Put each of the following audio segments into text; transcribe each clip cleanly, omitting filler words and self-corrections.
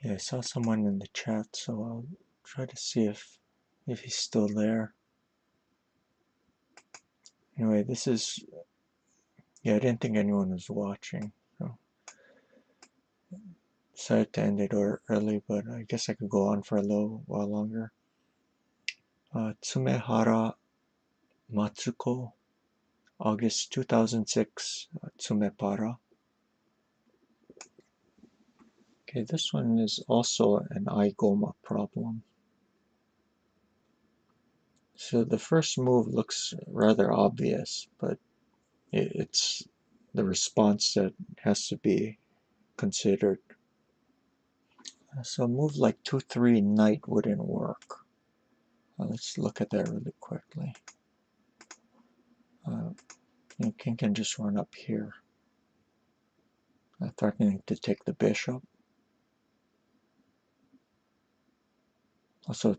Yeah, I saw someone in the chat, so I'll try to see if he's still there. Anyway, this is, yeah, I didn't think anyone was watching, so decided to end it early, but I guess I could go on for a little while longer. Tsumehara Matsuko, August 2006, Tsumepara. Okay, this one is also an igoma problem. So the first move looks rather obvious, but it's the response that has to be considered. So a move like 2-3 knight wouldn't work. Let's look at that really quickly. King can just run up here, threatening to take the bishop. Also,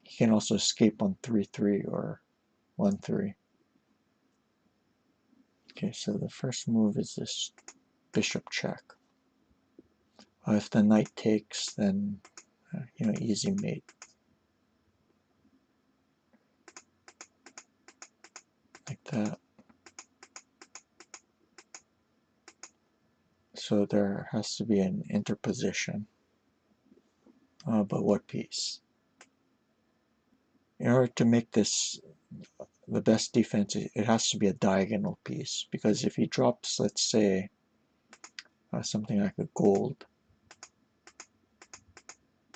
he can also escape on 3-3 or 1-3. Okay, so the first move is this bishop check. If the knight takes, then easy mate. Like that. So there has to be an interposition. But what piece? In order to make this the best defense, it has to be a diagonal piece, because if he drops, let's say, something like a gold,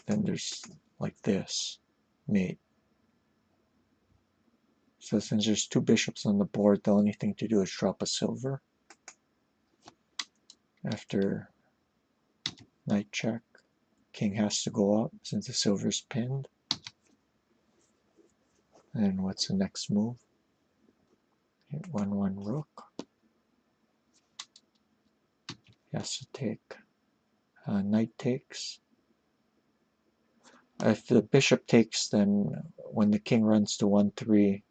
then there's like this mate. So since there's two bishops on the board, the only thing to do is drop a silver. After knight check, king has to go up since the silver's pinned. And what's the next move? 1-1 rook. He has to take. Knight takes. If the bishop takes, then when the king runs to 1-3,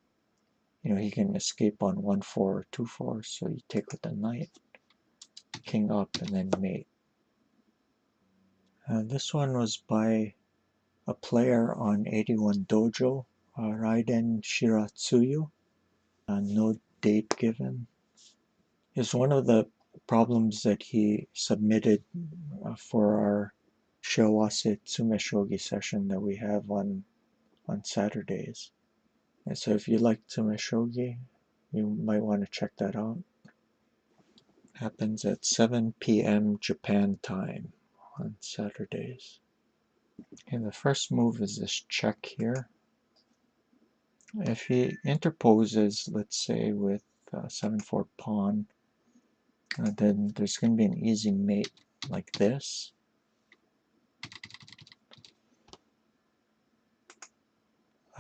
he can escape on 1-4 or 2-4. So you take with the knight, king up, and then mate. This one was by a player on 81 Dojo, Raiden Shiratsuyu. No date given. Is one of the problems that he submitted for our Shiawase Tsumeshogi session that we have on Saturdays. And so if you like Tsumeshogi, you might want to check that out. Happens at 7 p.m. Japan time on Saturdays. And the first move is this check here. If he interposes, let's say with 7-4 pawn, then there's going to be an easy mate like this.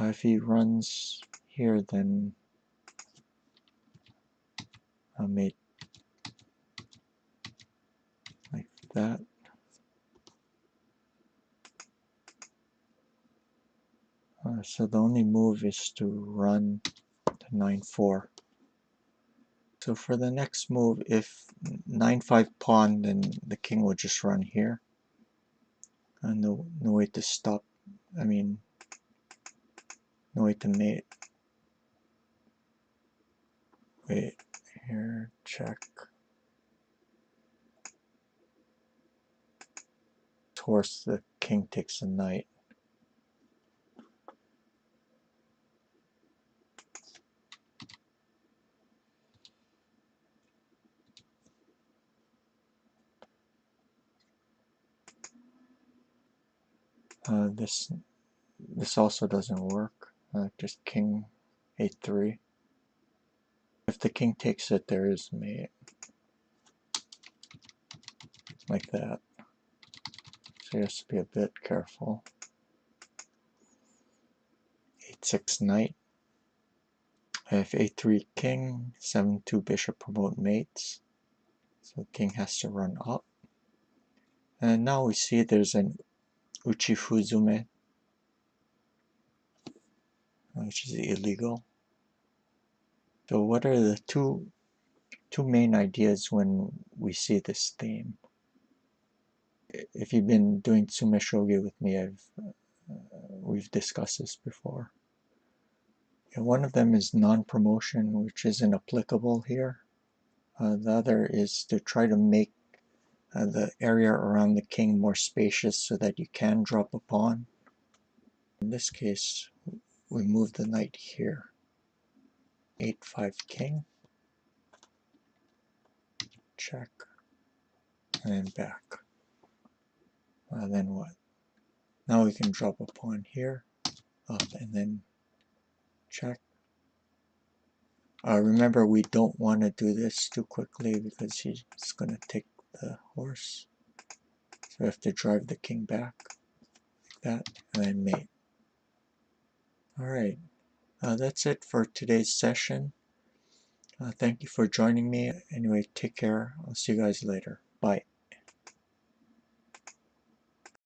If he runs here, then a mate like that. So the only move is to run to 9-4. So for the next move, if 9-5 pawn, then the king will just run here. No way to stop. No way to mate. Wait, here, check. Of course, the king takes the knight. This also doesn't work. Just king 8-3. If the king takes it, there is mate. Like that. So you have to be a bit careful. 8-6 knight. If 8-3 king, 7-2 bishop promote mates. So king has to run up. And now we see there's an uchifuzume, which is illegal. So what are the two main ideas when we see this theme? if you've been doing Tsumeshogi with me, we've discussed this before. And one of them is non-promotion, which isn't applicable here. The other is to try to make the area around the king more spacious so that you can drop a pawn. In this case, we move the knight here. 8-5 king. Check. And then back. Then what? Now we can drop a pawn here, up, and then check. Remember, we don't want to do this too quickly because he's going to take the horse. So we have to drive the king back, like that, and then mate. Alright, that's it for today's session. Thank you for joining me. Anyway, take care. I'll see you guys later. Bye.